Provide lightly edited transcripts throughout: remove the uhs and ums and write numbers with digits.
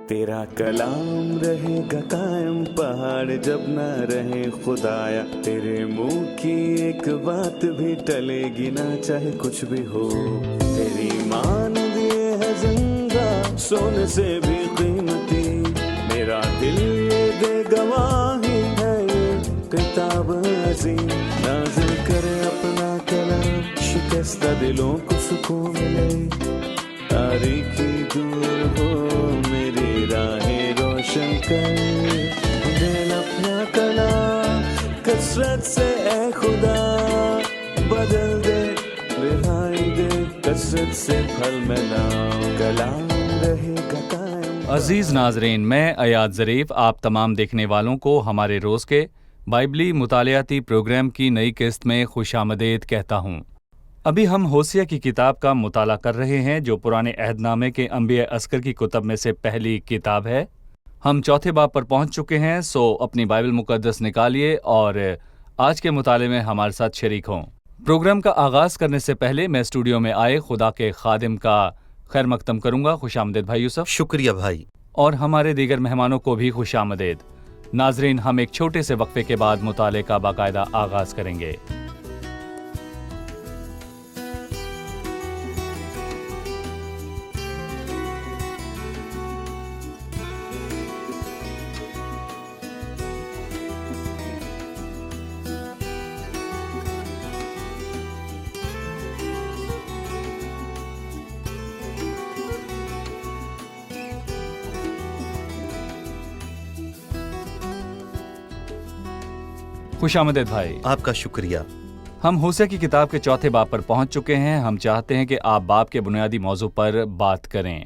تیرا کلام رہے گا قائم پہاڑ جب نہ رہے خدایا، تیرے منہ کی ایک بات بھی ٹلے گی نہ چاہے کچھ بھی ہو، تیری مان دیے ہے زندہ سونے سے بھی قیمتی، میرا دل یہ دے گواہی ہے یہ کتاب عظیم، نازل کرے اپنا کلام شکستہ دلوں کو سکون ملے، تاریکی دور ہو میری راہیں روشن کر، دل اپنا کلام کثرت سے اے خدا بدل دے، رہائی دے کثرت سے پھل ملا، کلام رہے گا قائم۔ عزیز ناظرین، میں ایاد ظریف آپ تمام دیکھنے والوں کو ہمارے روز کے بائبلی مطالعاتی پروگرام کی نئی قسط میں خوش آمدید کہتا ہوں۔ ابھی ہم ہوسیہ کی کتاب کا مطالعہ کر رہے ہیں جو پرانے عہد نامے کے انبیاء اصغر کی کتب میں سے پہلی کتاب ہے۔ ہم چوتھے باب پر پہنچ چکے ہیں، سو اپنی بائبل مقدس نکالیے اور آج کے مطالعے میں ہمارے ساتھ شریک ہوں۔ پروگرام کا آغاز کرنے سے پہلے میں اسٹوڈیو میں آئے خدا کے خادم کا خیر مقدم کروں گا۔ خوش آمدید بھائی یوسف۔ شکریہ بھائی۔ اور ہمارے دیگر مہمانوں کو بھی خوش آمدید۔ ناظرین، ہم ایک چھوٹے سے وقفے کے بعد مطالعے کا باقاعدہ آغاز کریں گے۔ خوش آمدید بھائی۔ آپ کا شکریہ۔ ہم ہوسیہ کی کتاب کے چوتھے باب پر پہنچ چکے ہیں۔ ہم چاہتے ہیں کہ آپ باب کے بنیادی موضوع پر بات کریں۔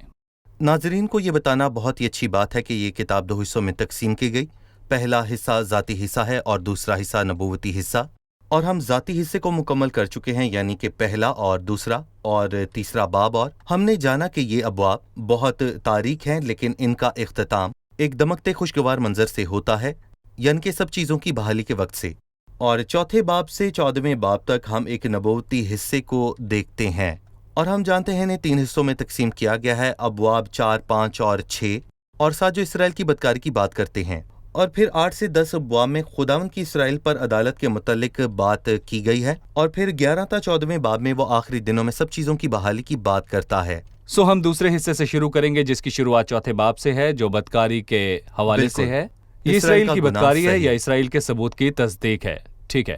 ناظرین کو یہ بتانا بہت ہی اچھی بات ہے کہ یہ کتاب 2 حصوں میں تقسیم کی گئی۔ پہلا حصہ ذاتی حصہ ہے اور دوسرا حصہ نبوتی حصہ، اور ہم ذاتی حصے کو مکمل کر چکے ہیں، یعنی کہ پہلا اور دوسرا اور تیسرا باب، اور ہم نے جانا کہ یہ ابواب بہت تاریک ہیں لیکن ان کا اختتام ایک دمکتے خوشگوار منظر سے ہوتا ہے، یعنی کہ سب چیزوں کی بحالی کے وقت سے۔ اور چوتھے باب سے 14ویں باب تک ہم ایک نبوتی حصے کو دیکھتے ہیں، اور ہم جانتے ہیں انہیں 3 حصوں میں تقسیم کیا گیا ہے، ابواب 4، 5 اور 6، اور ساتھ جو اسرائیل کی بدکاری کی بات کرتے ہیں، اور پھر 8 سے 10 ابواب میں خداوند کی اسرائیل پر عدالت کے متعلق بات کی گئی ہے، اور پھر 11 تا 14ویں باب میں وہ آخری دنوں میں سب چیزوں کی بحالی کی بات کرتا ہے۔ سو ہم دوسرے حصے سے شروع کریں گے جس کی شروعات چوتھے باب سے ہے، جو بدکاری کے حوالے سے ہے۔ یہ اسرائیل کی بدکاری ہے یا اسرائیل کے ثبوت کی تصدیق ہے؟ ٹھیک ہے،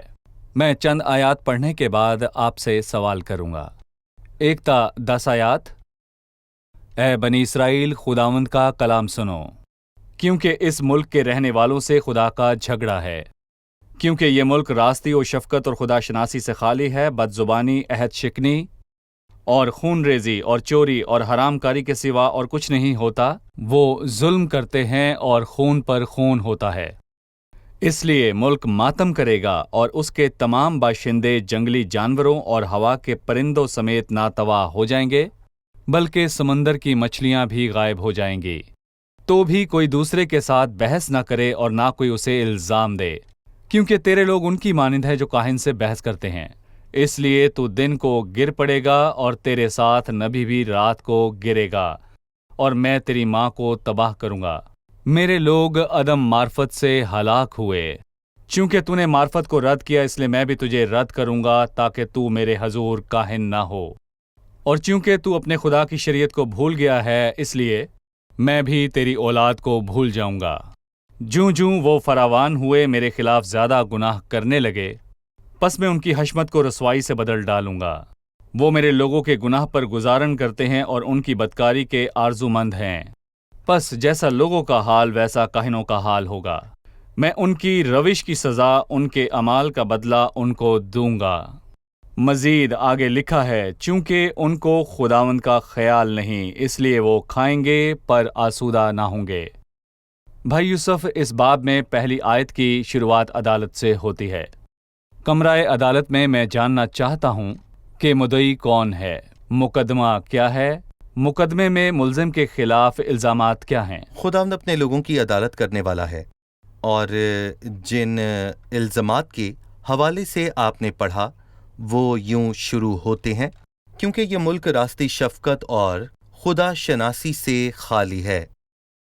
میں چند آیات پڑھنے کے بعد آپ سے سوال کروں گا۔ 1 تا 10 آیات۔ اے بنی اسرائیل، خداوند کا کلام سنو، کیونکہ اس ملک کے رہنے والوں سے خدا کا جھگڑا ہے، کیونکہ یہ ملک راستی و شفقت اور خدا شناسی سے خالی ہے، بد زبانی، عہد شکنی اور خون ریزی اور چوری اور حرام کاری کے سوا اور کچھ نہیں ہوتا، وہ ظلم کرتے ہیں اور خون پر خون ہوتا ہے۔ اس لیے ملک ماتم کرے گا اور اس کے تمام باشندے جنگلی جانوروں اور ہوا کے پرندوں سمیت ناتواہ ہو جائیں گے، بلکہ سمندر کی مچھلیاں بھی غائب ہو جائیں گی۔ تو بھی کوئی دوسرے کے ساتھ بحث نہ کرے اور نہ کوئی اسے الزام دے، کیونکہ تیرے لوگ ان کی مانند ہیں جو کاہن سے بحث کرتے ہیں۔ اس لیے تو دن کو گر پڑے گا اور تیرے ساتھ نبی بھی رات کو گرے گا، اور میں تیری ماں کو تباہ کروں گا۔ میرے لوگ عدم معرفت سے ہلاک ہوئے، چونکہ تو نے معرفت کو رد کیا، اس لیے میں بھی تجھے رد کروں گا تاکہ تو میرے حضور کاہن نہ ہو، اور چونکہ تو اپنے خدا کی شریعت کو بھول گیا ہے، اس لیے میں بھی تیری اولاد کو بھول جاؤں گا۔ جوں جوں وہ فراوان ہوئے میرے خلاف زیادہ گناہ کرنے لگے، پس میں ان کی حشمت کو رسوائی سے بدل ڈالوں گا۔ وہ میرے لوگوں کے گناہ پر گزارن کرتے ہیں اور ان کی بدکاری کے آرزومند ہیں، پس جیسا لوگوں کا حال ویسا کاہنوں کا حال ہوگا۔ میں ان کی روش کی سزا، ان کے اعمال کا بدلہ ان کو دوں گا۔ مزید آگے لکھا ہے، چونکہ ان کو خداوند کا خیال نہیں، اس لیے وہ کھائیں گے پر آسودہ نہ ہوں گے۔ بھائی یوسف، اس باب میں پہلی آیت کی شروعات عدالت سے ہوتی ہے۔ کمرہ عدالت میں میں جاننا چاہتا ہوں کہ مدعی کون ہے، مقدمہ کیا ہے، مقدمے میں ملزم کے خلاف الزامات کیا ہیں؟ خداوند اپنے لوگوں کی عدالت کرنے والا ہے، اور جن الزامات کے حوالے سے آپ نے پڑھا وہ یوں شروع ہوتے ہیں، کیونکہ یہ ملک راستی شفقت اور خدا شناسی سے خالی ہے،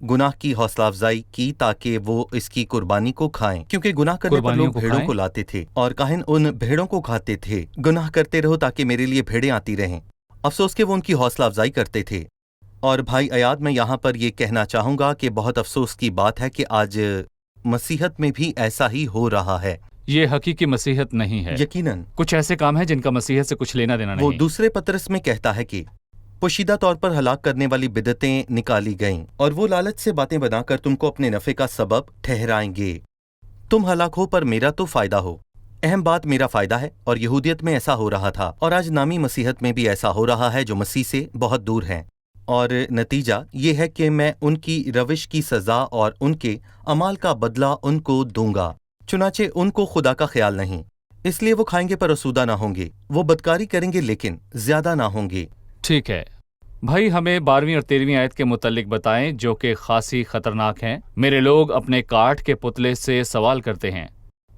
گناہ کی حوصلہ افزائی کی تاکہ وہ اس کی قربانی کو کھائیں، کیونکہ گناہ کرنے پر لوگ بھیڑوں کو لاتے تھے اور کاہن ان بھیڑوں کو کھاتے تھے۔ گناہ کرتے رہو تاکہ میرے لیے بھیڑیں آتی رہیں۔ افسوس کہ وہ ان کی حوصلہ افزائی کرتے تھے۔ اور بھائی ایاد، میں یہاں پر یہ کہنا چاہوں گا کہ بہت افسوس کی بات ہے کہ آج مسیحت میں بھی ایسا ہی ہو رہا ہے۔ یہ حقیقی مسیحت نہیں ہے۔ یقیناً کچھ ایسے کام ہیں جن کا مسیحت سے کچھ لینا دینا وہ نہیں۔ دوسرے پطرس میں کہتا ہے کہ پوشیدہ طور پر ہلاک کرنے والی بدعتیں نکالی گئیں اور وہ لالچ سے باتیں بنا کر تم کو اپنے نفع کا سبب ٹھہرائیں گے۔ تم ہلاک ہو پر میرا تو فائدہ ہو۔ اہم بات میرا فائدہ ہے، اور یہودیت میں ایسا ہو رہا تھا، اور آج نامی مسیحت میں بھی ایسا ہو رہا ہے جو مسیح سے بہت دور ہیں۔ اور نتیجہ یہ ہے کہ میں ان کی روش کی سزا اور ان کے اعمال کا بدلہ ان کو دوں گا، چنانچہ ان کو خدا کا خیال نہیں، اس لیے وہ کھائیں گے پر آسودہ نہ ہوں گے، وہ بدکاری کریں گے لیکن زیادہ نہ ہوں گے۔ ٹھیک ہے بھائی، ہمیں 12ویں اور 13ویں آیت کے متعلق بتائیں جو کہ خاصی خطرناک ہیں۔ میرے لوگ اپنے کاٹ کے پتلے سے سوال کرتے ہیں،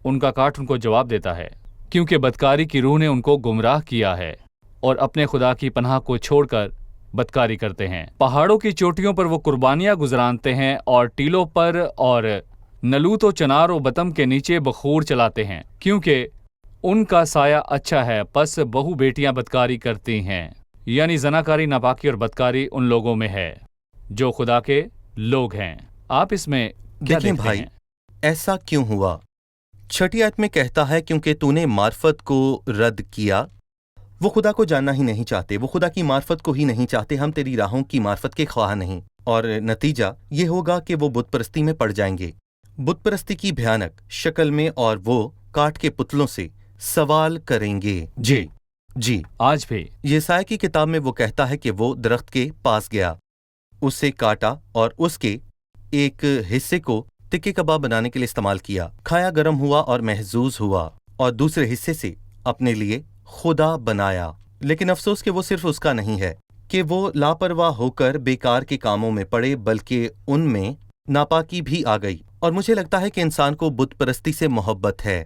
ان کا کاٹ ان کو جواب دیتا ہے، کیونکہ بدکاری کی روح نے ان کو گمراہ کیا ہے اور اپنے خدا کی پناہ کو چھوڑ کر بدکاری کرتے ہیں۔ پہاڑوں کی چوٹیوں پر وہ قربانیاں گزرانتے ہیں اور ٹیلوں پر اور نلوت و چنار و بتم کے نیچے بخور چلاتے ہیں، کیونکہ ان کا سایہ اچھا ہے۔ پس بہو بیٹیاں بدکاری کرتی ہیں، یعنی زناکاری، ناپاکی اور بدکاری ان لوگوں میں ہے جو خدا کے لوگ ہیں۔ آپ اس میں کیا دیکھیں دیکھتے بھائی، ہیں؟ ایسا کیوں ہوا؟ 6 آیت میں کہتا ہے کیونکہ تو نے معرفت کو رد کیا۔ وہ خدا کو جاننا ہی نہیں چاہتے، وہ خدا کی معرفت کو ہی نہیں چاہتے۔ ہم تیری راہوں کی معرفت کے خواہاں نہیں، اور نتیجہ یہ ہوگا کہ وہ بت پرستی میں پڑ جائیں گے، بت پرستی کی بھیانک شکل میں، اور وہ کاٹ کے پتلوں سے سوال کریں گے۔ جی آج بھی یسایا کی کتاب میں وہ کہتا ہے کہ وہ درخت کے پاس گیا، اسے کاٹا اور اس کے ایک حصے کو ٹکے کباب بنانے کے لیے استعمال کیا، کھایا، گرم ہوا اور محظوظ ہوا، اور دوسرے حصے سے اپنے لیے خدا بنایا۔ لیکن افسوس کہ وہ صرف اس کا نہیں ہے کہ وہ لاپرواہ ہو کر بیکار کے کاموں میں پڑے، بلکہ ان میں ناپاکی بھی آ گئی۔ اور مجھے لگتا ہے کہ انسان کو بت پرستی سے محبت ہے،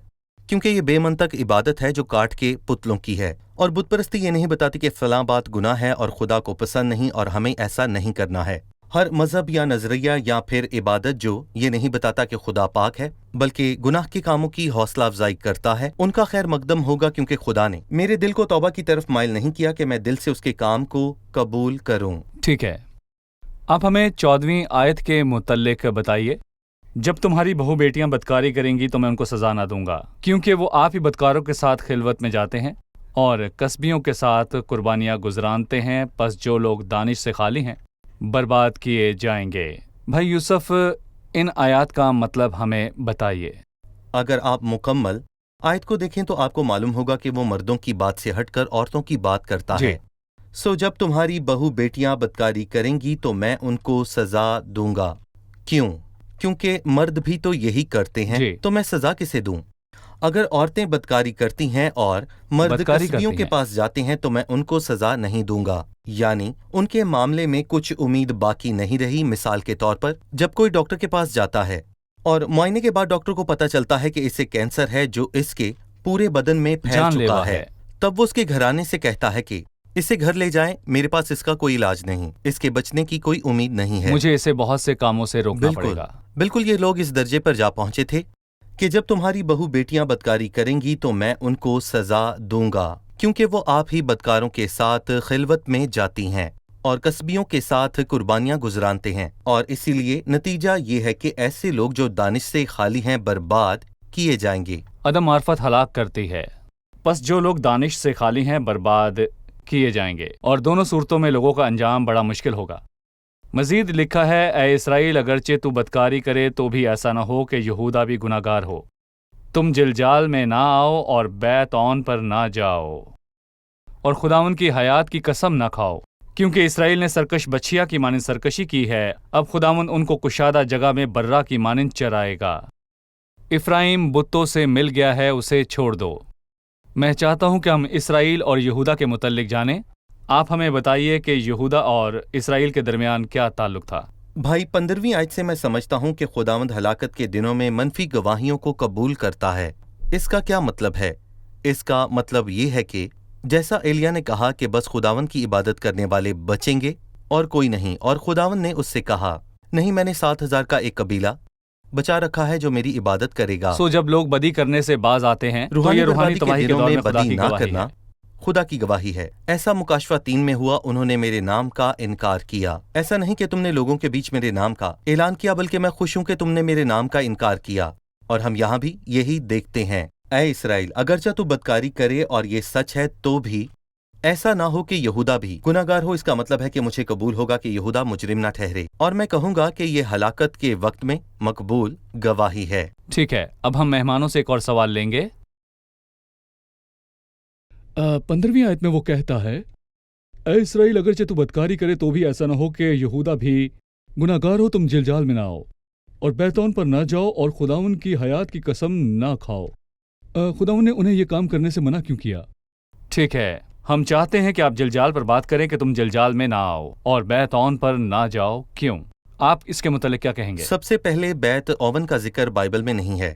کیونکہ یہ بے منطق عبادت ہے جو کاٹ کے پتلوں کی ہے، اور بت پرستی یہ نہیں بتاتی کہ فلاں بات گناہ ہے اور خدا کو پسند نہیں اور ہمیں ایسا نہیں کرنا ہے۔ ہر مذہب یا نظریہ یا پھر عبادت جو یہ نہیں بتاتا کہ خدا پاک ہے، بلکہ گناہ کے کاموں کی حوصلہ افزائی کرتا ہے، ان کا خیر مقدم ہوگا، کیونکہ خدا نے میرے دل کو توبہ کی طرف مائل نہیں کیا کہ میں دل سے اس کے کام کو قبول کروں۔ ٹھیک ہے، آپ ہمیں 14ویں آیت کے متعلق بتائیے۔ جب تمہاری بہو بیٹیاں بدکاری کریں گی تو میں ان کو سزا نہ دوں گا، کیونکہ وہ آپ ہی بدکاروں کے ساتھ خلوت میں جاتے ہیں اور کسبیوں کے ساتھ قربانیاں گزرانتے ہیں، پس جو لوگ دانش سے خالی ہیں برباد کیے جائیں گے۔ بھائی یوسف، ان آیات کا مطلب ہمیں بتائیے۔ اگر آپ مکمل آیت کو دیکھیں تو آپ کو معلوم ہوگا کہ وہ مردوں کی بات سے ہٹ کر عورتوں کی بات کرتا ہے۔ سو جب تمہاری بہو بیٹیاں بدکاری کریں گی تو میں ان کو سزا دوں گا۔ کیوں؟ کیونکہ مرد بھی تو یہی کرتے ہیں، تو میں سزا کسے دوں؟ اگر عورتیں بدکاری کرتی ہیں اور مرد کسبیوں کے پاس جاتے ہیں تو میں ان کو سزا نہیں دوں گا، یعنی ان کے معاملے میں کچھ امید باقی نہیں رہی۔ مثال کے طور پر جب کوئی ڈاکٹر کے پاس جاتا ہے اور معائنے کے بعد ڈاکٹر کو پتہ چلتا ہے کہ اسے کینسر ہے جو اس کے پورے بدن میں پھیل چکا ہے، تب وہ اس کے گھرانے سے کہتا ہے کہ اسے گھر لے جائیں، میرے پاس اس کا کوئی علاج نہیں، اس کے بچنے کی کوئی امید نہیں ہے، مجھے اسے بہت سے کاموں سے روکنا پڑے گا۔ بالکل یہ لوگ اس درجے پر جا پہنچے تھے کہ جب تمہاری بہو بیٹیاں بدکاری کریں گی تو میں ان کو سزا دوں گا، کیونکہ وہ آپ ہی بدکاروں کے ساتھ خلوت میں جاتی ہیں اور کسبیوں کے ساتھ قربانیاں گزرانتے ہیں، اور اسی لیے نتیجہ یہ ہے کہ ایسے لوگ جو دانش سے خالی ہیں برباد کیے جائیں گے۔ عدم معرفت ہلاک کرتی ہے، پس جو لوگ دانش سے خالی ہیں برباد کیے جائیں گے، اور دونوں صورتوں میں لوگوں کا انجام بڑا مشکل ہوگا۔ مزید لکھا ہے، اے اسرائیل، اگرچہ تو بدکاری کرے تو بھی ایسا نہ ہو کہ یہودا بھی گناہ گار ہو۔ تم جلجال میں نہ آؤ اور بیت اون پر نہ جاؤ، اور خداوند کی حیات کی قسم نہ کھاؤ، کیونکہ اسرائیل نے سرکش بچھیا کی مانند سرکشی کی ہے، اب خداوند ان کو کشادہ جگہ میں برہ کی مانند چرائے گا۔ افرایم بتوں سے مل گیا ہے، اسے چھوڑ دو۔ میں چاہتا ہوں کہ ہم اسرائیل اور یہودا کے متعلق جانیں۔ آپ ہمیں بتائیے کہ یہودا اور اسرائیل کے درمیان کیا تعلق تھا؟ بھائی 15ویں آیت سے میں سمجھتا ہوں کہ خداوند ہلاکت کے دنوں میں منفی گواہیوں کو قبول کرتا ہے۔ اس کا کیا مطلب ہے؟ اس کا مطلب یہ ہے کہ جیسا ایلیا نے کہا کہ بس خداوند کی عبادت کرنے والے بچیں گے اور کوئی نہیں، اور خداوند نے اس سے کہا نہیں، میں نے 7,000 کا ایک قبیلہ بچا رکھا ہے جو میری عبادت کرے گا۔ سو جب لوگ بدی کرنے سے باز آتے ہیں تو یہ روحانی تباہی کے دور میں خدا کی گواہی ہے۔ خدا کی گواہی ہے۔ ایسا مکاشفہ 3 میں ہوا، انہوں نے میرے نام کا انکار کیا۔ ایسا نہیں کہ تم نے لوگوں کے بیچ میرے نام کا اعلان کیا، بلکہ میں خوش ہوں کہ تم نے میرے نام کا انکار کیا، اور ہم یہاں بھی یہی دیکھتے ہیں۔ اے اسرائیل، اگرچہ تو بدکاری کرے اور یہ سچ ہے تو بھی ایسا نہ ہو کہ یہودا بھی گناہ گار ہو۔ اس کا مطلب ہے کہ مجھے قبول ہوگا کہ یہودا مجرم نہ ٹھہرے، اور میں کہوں گا کہ یہ ہلاکت کے وقت میں مقبول گواہی ہے۔ ٹھیک ہے، اب ہم مہمانوں سے ایک اور سوال لیں گے۔ 15ویں آیت میں وہ کہتا ہے، اے اسرائیل، اگرچہ تو بدکاری کرے تو بھی ایسا نہ ہو کہ یہودا بھی گناہ گار ہو، تم جلجال میں نہ آؤ اور بیتون پر نہ جاؤ اور خداون کی حیات کی قسم نہ کھاؤ۔ خداون نے انہیں یہ کام کرنے سے منع کیوں کیا؟ ٹھیک ہے، ہم چاہتے ہیں کہ آپ جلجال پر بات کریں کہ تم جلجال میں نہ آؤ اور بیت اون پر نہ جاؤ، کیوں؟ آپ اس کے متعلق کیا کہیں گے؟ سب سے پہلے بیت اوون کا ذکر بائبل میں نہیں ہے۔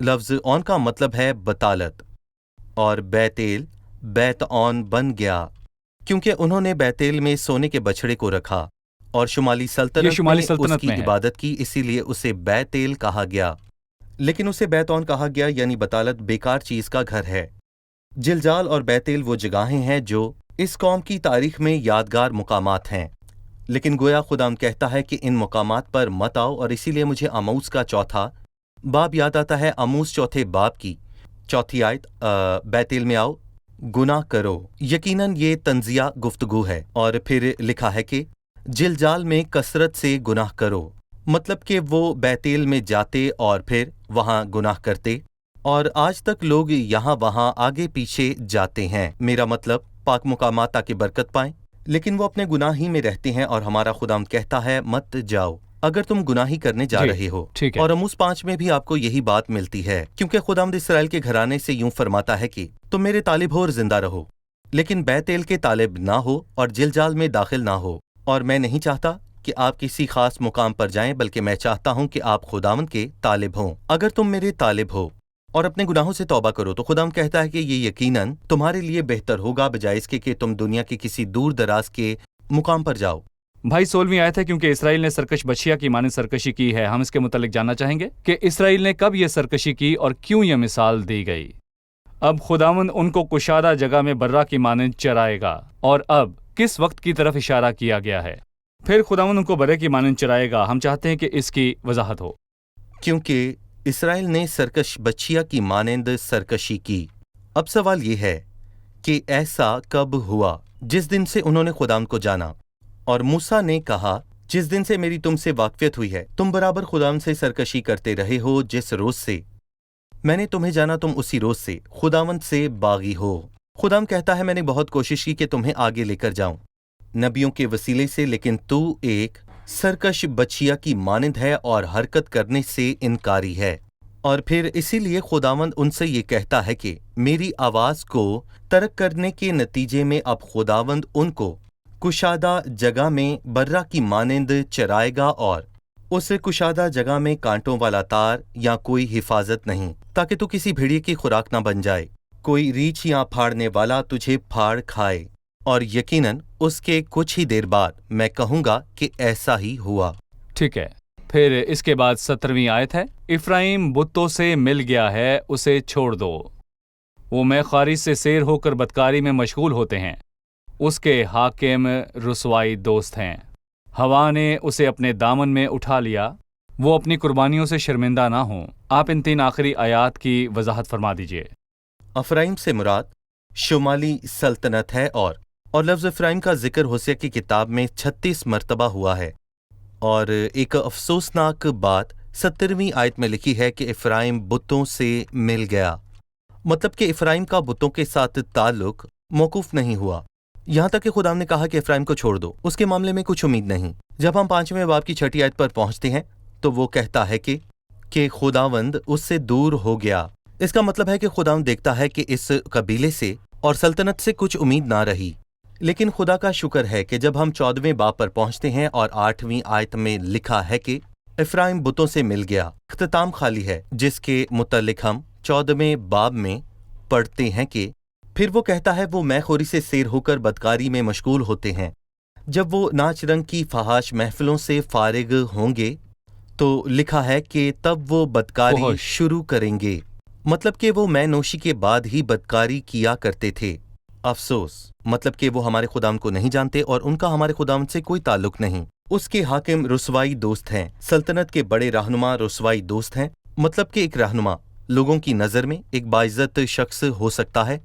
لفظ اون کا مطلب ہے بطالت، اور بیتیل بیت اون بن گیا کیونکہ انہوں نے بیتیل میں سونے کے بچڑے کو رکھا اور شمالی سلطنت میں اس کی عبادت کی، اسی لیے اسے بیتیل کہا گیا، لیکن اسے بیت اون کہا گیا، یعنی بطالت بیکار چیز کا گھر ہے۔ جلجال اور بیتیل وہ جگہیں ہیں جو اس قوم کی تاریخ میں یادگار مقامات ہیں، لیکن گویا خدا کہتا ہے کہ ان مقامات پر مت آؤ، اور اسی لیے مجھے آموس کا 4 باب یاد آتا ہے۔ آموس 4 باب کی 4 آیت، بیتیل میں آؤ، گناہ کرو۔ یقیناً یہ تنزیہ گفتگو ہے، اور پھر لکھا ہے کہ جلجال میں کثرت سے گناہ کرو، مطلب کہ وہ بیتیل میں جاتے اور پھر وہاں گناہ کرتے، اور آج تک لوگ یہاں وہاں آگے پیچھے جاتے ہیں، میرا مطلب پاک مقامات تاکہ برکت پائیں، لیکن وہ اپنے گناہ ہی میں رہتے ہیں، اور ہمارا خدا کہتا ہے مت جاؤ اگر تم گناہ ہی کرنے جا رہے ہو۔ اور آموس 5 میں بھی آپ کو یہی بات ملتی ہے، کیونکہ خداوند اسرائیل کے گھرانے سے یوں فرماتا ہے کہ تم میرے طالب ہو اور زندہ رہو، لیکن بیتیل کے طالب نہ ہو اور جلجال میں داخل نہ ہو۔ اور میں نہیں چاہتا کہ آپ کسی خاص مقام پر جائیں، بلکہ میں چاہتا ہوں کہ آپ خداوند کے طالب ہوں۔ اگر تم میرے طالب ہو اور اپنے گناہوں سے توبہ کرو تو خداوند کہتا ہے کہ یہ یقیناً تمہارے لیے بہتر ہوگا بجائے اس کے کہ تم دنیا کے کسی دور دراز کے مقام پر جاؤ۔ بھائی 16ویں آیت ہے، کیونکہ اسرائیل نے سرکش بچھیا کی مانند سرکشی کی ہے۔ ہم اس کے متعلق جاننا چاہیں گے کہ اسرائیل نے کب یہ سرکشی کی اور کیوں یہ مثال دی گئی۔ اب خداوند ان کو کشادہ جگہ میں برہ کی مانند چرائے گا، اور اب کس وقت کی طرف اشارہ کیا گیا ہے؟ پھر خداوند ان کو برے کی مانند چرائے گا۔ ہم چاہتے ہیں کہ اس کی وضاحت ہو۔ کیونکہ اسرائیل نے سرکش بچھیا کی مانند سرکشی کی۔ اب سوال یہ ہے کہ ایسا کب ہوا؟ جس دن سے انہوں نے خداوند کو جانا، اور موسیٰ نے کہا جس دن سے میری تم سے واقفیت ہوئی ہے تم برابر خداوند سے سرکشی کرتے رہے ہو، جس روز سے میں نے تمہیں جانا تم اسی روز سے خداوند سے باغی ہو۔ خداوند کہتا ہے میں نے بہت کوشش کی کہ تمہیں آگے لے کر جاؤں نبیوں کے وسیلے سے، لیکن تو ایک سرکش بچھیا کی مانند ہے اور حرکت کرنے سے انکاری ہے۔ اور پھر اسی لیے خداوند ان سے یہ کہتا ہے کہ میری آواز کو ترک کرنے کے نتیجے میں اب خداوند ان کو کشادہ جگہ میں برہ کی مانند چرائے گا، اور اس کشادہ جگہ میں کانٹوں والا تار یا کوئی حفاظت نہیں، تاکہ تو کسی بھیڑیے کی خوراک نہ بن جائے، کوئی ریچھ یا پھاڑنے والا تجھے پھاڑ کھائے۔ اور یقیناً اس کے کچھ ہی دیر بعد میں کہوں گا کہ ایسا ہی ہوا۔ ٹھیک ہے، پھر اس کے بعد 17ویں آیت ہے، افرایم بتوں سے مل گیا ہے، اسے چھوڑ دو، وہ میں خواری سے سیر ہو کر بدکاری میں مشغول ہوتے ہیں، اس کے حاکم رسوائی دوست ہیں، ہوا نے اسے اپنے دامن میں اٹھا لیا، وہ اپنی قربانیوں سے شرمندہ نہ ہوں۔ آپ ان 3 آخری آیات کی وضاحت فرما دیجئے۔ افرایم سے مراد شمالی سلطنت ہے، اور لفظ افرایم کا ذکر ہوسیہ کی کتاب میں 36 مرتبہ ہوا ہے، اور ایک افسوسناک بات 17ویں آیت میں لکھی ہے کہ افرایم بتوں سے مل گیا، مطلب کہ افرایم کا بتوں کے ساتھ تعلق موقوف نہیں ہوا، یہاں تک کہ خدا نے کہا کہ افرایم کو چھوڑ دو، اس کے معاملے میں کچھ امید نہیں۔ جب ہم 5ویں باب کی 6 آیت پر پہنچتے ہیں تو وہ کہتا ہے کہ خداوند اس سے دور ہو گیا۔ اس کا مطلب ہے کہ خداوند دیکھتا ہے کہ اس قبیلے سے اور سلطنت سے کچھ امید نہ رہی، لیکن خدا کا شکر ہے کہ جب ہم 14ویں باب پر پہنچتے ہیں اور 8ویں آیت میں لکھا ہے کہ افرایم بتوں سے مل گیا، اختتام خالی ہے، جس کے متعلق ہم 14ویں باب میں پڑھتے ہیں کہ پھر وہ کہتا ہے وہ میں خوری سے سیر ہو کر بدکاری میں مشغول ہوتے ہیں۔ جب وہ ناچ رنگ کی فحاش محفلوں سے فارغ ہوں گے تو لکھا ہے کہ تب وہ بدکاری فحش۔ شروع کریں گے، مطلب کہ وہ مے نوشی کے بعد ہی بدکاری کیا کرتے تھے۔ افسوس، مطلب کہ وہ ہمارے خداوند کو نہیں جانتے اور ان کا ہمارے خداوند سے کوئی تعلق نہیں۔ اس کے حاکم رسوائی دوست ہیں، سلطنت کے بڑے رہنما رسوائی دوست ہیں، مطلب کہ ایک رہنما لوگوں کی نظر میں ایک باعزت شخص ہو سکتا ہے،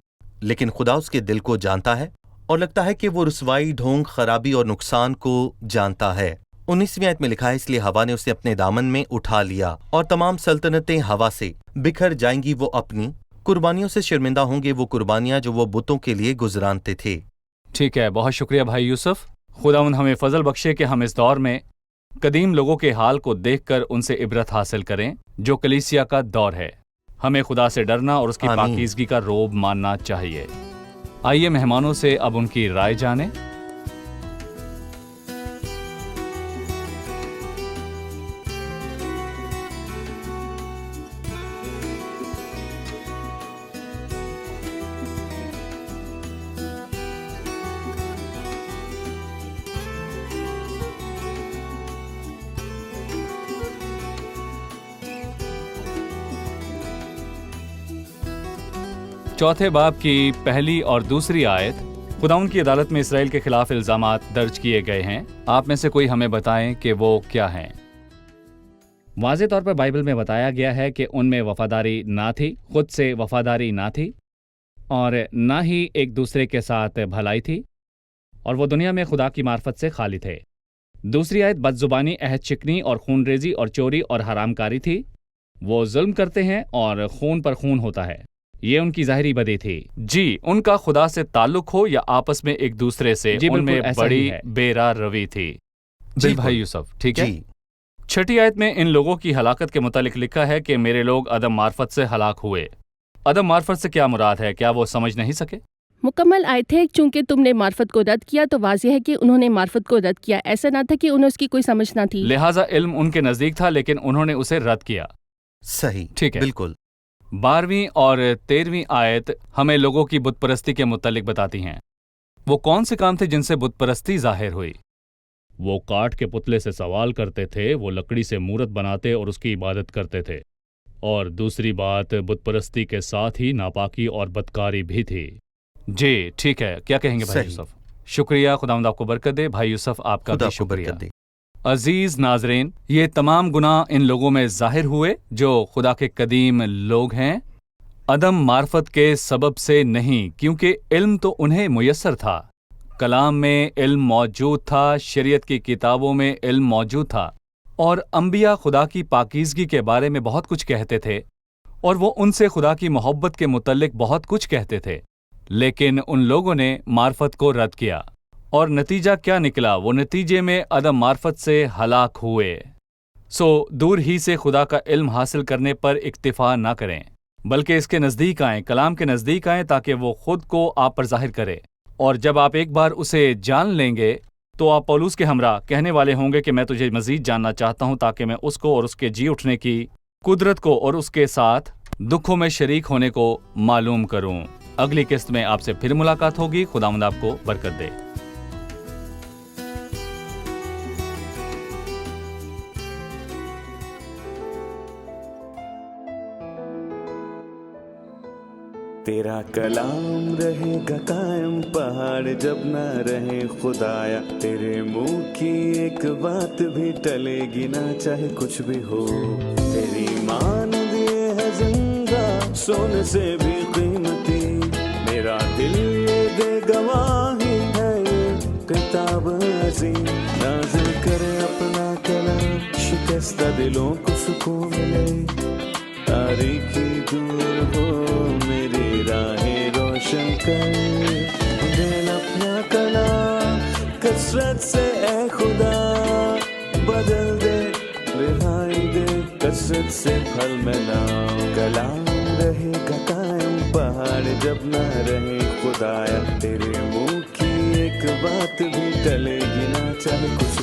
لیکن خدا اس کے دل کو جانتا ہے اور لگتا ہے کہ وہ رسوائی، ڈھونگ، خرابی اور نقصان کو جانتا ہے۔ 19ویں آیت میں لکھا ہے، اس لیے ہوا نے اسے اپنے دامن میں اٹھا لیا اور تمام سلطنتیں ہوا سے بکھر جائیں گی، وہ اپنی قربانیوں سے شرمندہ ہوں گے، وہ قربانیاں جو وہ بتوں کے لیے گزرانتے تھے۔ ٹھیک ہے، بہت شکریہ بھائی یوسف۔ خداوند ہمیں فضل بخشے کہ ہم اس دور میں قدیم لوگوں کے حال کو دیکھ کر ان سے عبرت حاصل کریں جو کلیسیا کا دور ہے۔ ہمیں خدا سے ڈرنا اور اس کی آمین۔ پاکیزگی کا روب ماننا چاہیے۔ آئیے مہمانوں سے اب ان کی رائے جانیں۔ چوتھے باب کی پہلی اور دوسری آیت، خداوند کی عدالت میں اسرائیل کے خلاف الزامات درج کیے گئے ہیں۔ آپ میں سے کوئی ہمیں بتائیں کہ وہ کیا ہیں؟ واضح طور پر بائبل میں بتایا گیا ہے کہ ان میں وفاداری نہ تھی، خود سے وفاداری نہ تھی، اور نہ ہی ایک دوسرے کے ساتھ بھلائی تھی، اور وہ دنیا میں خدا کی معرفت سے خالی تھے۔ دوسری آیت بد زبانی، عہد شکنی اور خون ریزی اور چوری اور حرام کاری تھی۔ وہ ظلم کرتے ہیں اور خون پر خون ہوتا ہے، یہ ان کی ظاہری بدی تھی۔ جی، ان کا خدا سے تعلق ہو یا آپس میں ایک دوسرے سے، جی، ان میں بالکل ایسا ہی بڑی ہے۔ بے راہ روی تھی۔ جی بالکل۔ بھائی یوسف، ٹھیک ہے۔ جی، چھٹی آیت میں ان لوگوں کی ہلاکت کے متعلق لکھا ہے کہ میرے لوگ عدم معرفت سے ہلاک ہوئے۔ عدم معرفت سے کیا مراد ہے؟ کیا وہ سمجھ نہیں سکے؟ مکمل آیت ہے، چونکہ تم نے معرفت کو رد کیا تو واضح ہے کہ انہوں نے معرفت کو رد کیا، ایسا نہ تھا کہ انہیں اس کی کوئی سمجھ نہ تھی۔ لہٰذا علم ان کے نزدیک تھا لیکن انہوں نے اسے رد کیا۔ صحیح، ٹھیک ہے۔ بالکل۔ 12ویں اور 13ویں آیت ہمیں لوگوں کی بت پرستی کے متعلق بتاتی ہیں۔ وہ کون سے کام تھے جن سے بت پرستی ظاہر ہوئی؟ وہ کاٹ کے پتلے سے سوال کرتے تھے، وہ لکڑی سے مورت بناتے اور اس کی عبادت کرتے تھے، اور دوسری بات بت پرستی کے ساتھ ہی ناپاکی اور بدکاری بھی تھی۔ جی ٹھیک ہے، کیا کہیں گے بھائی صحیح۔ یوسف؟ شکریہ، خداوند آپ کو برکت دے۔ بھائی یوسف آپ کا خدا بھی کو شکریہ۔ برکت دے۔ عزیز ناظرین، یہ تمام گناہ ان لوگوں میں ظاہر ہوئے جو خدا کے قدیم لوگ ہیں، عدم معرفت کے سبب سے نہیں، کیونکہ علم تو انہیں میسر تھا، کلام میں علم موجود تھا، شریعت کی کتابوں میں علم موجود تھا، اور انبیاء خدا کی پاکیزگی کے بارے میں بہت کچھ کہتے تھے، اور وہ ان سے خدا کی محبت کے متعلق بہت کچھ کہتے تھے، لیکن ان لوگوں نے معرفت کو رد کیا، اور نتیجہ کیا نکلا؟ وہ نتیجے میں عدم معرفت سے ہلاک ہوئے۔ دور ہی سے خدا کا علم حاصل کرنے پر اکتفا نہ کریں، بلکہ اس کے نزدیک آئیں، کلام کے نزدیک آئیں، تاکہ وہ خود کو آپ پر ظاہر کرے، اور جب آپ ایک بار اسے جان لیں گے تو آپ پولوس کے ہمراہ کہنے والے ہوں گے کہ میں تجھے مزید جاننا چاہتا ہوں، تاکہ میں اس کو اور اس کے جی اٹھنے کی قدرت کو اور اس کے ساتھ دکھوں میں شریک ہونے کو معلوم کروں۔ اگلی قسط میں آپ سے پھر ملاقات ہوگی۔ خداوند آپ کو برکت دے۔ تیرا کلام رہے گا قائم، پہاڑ جب نہ رہے خدایا، تیرے منہ کی ایک بات بھی ٹلے گی نہ، چاہے کچھ بھی ہو۔ تیری مان دیے ہے زندہ، سونے سے بھی قیمتی، میرا دل یہ دے گواہی ہے، یہ کتاب عظیم نازل کرے اپنا کلام، شکستہ دلوں کو سکون ملے، تاریکی دور ہو میری راہیں روشن کر، دل اپنا کلام کثرت سے اے خدا بدل دے، رہائی دے کثرت سے پھل ملاؤ، کلام رہے گا قائم، پہاڑ جب نہ رہے خدایا، تیرے منہ کی ایک بات بھی ٹلے گی نہ، چاہے کچھ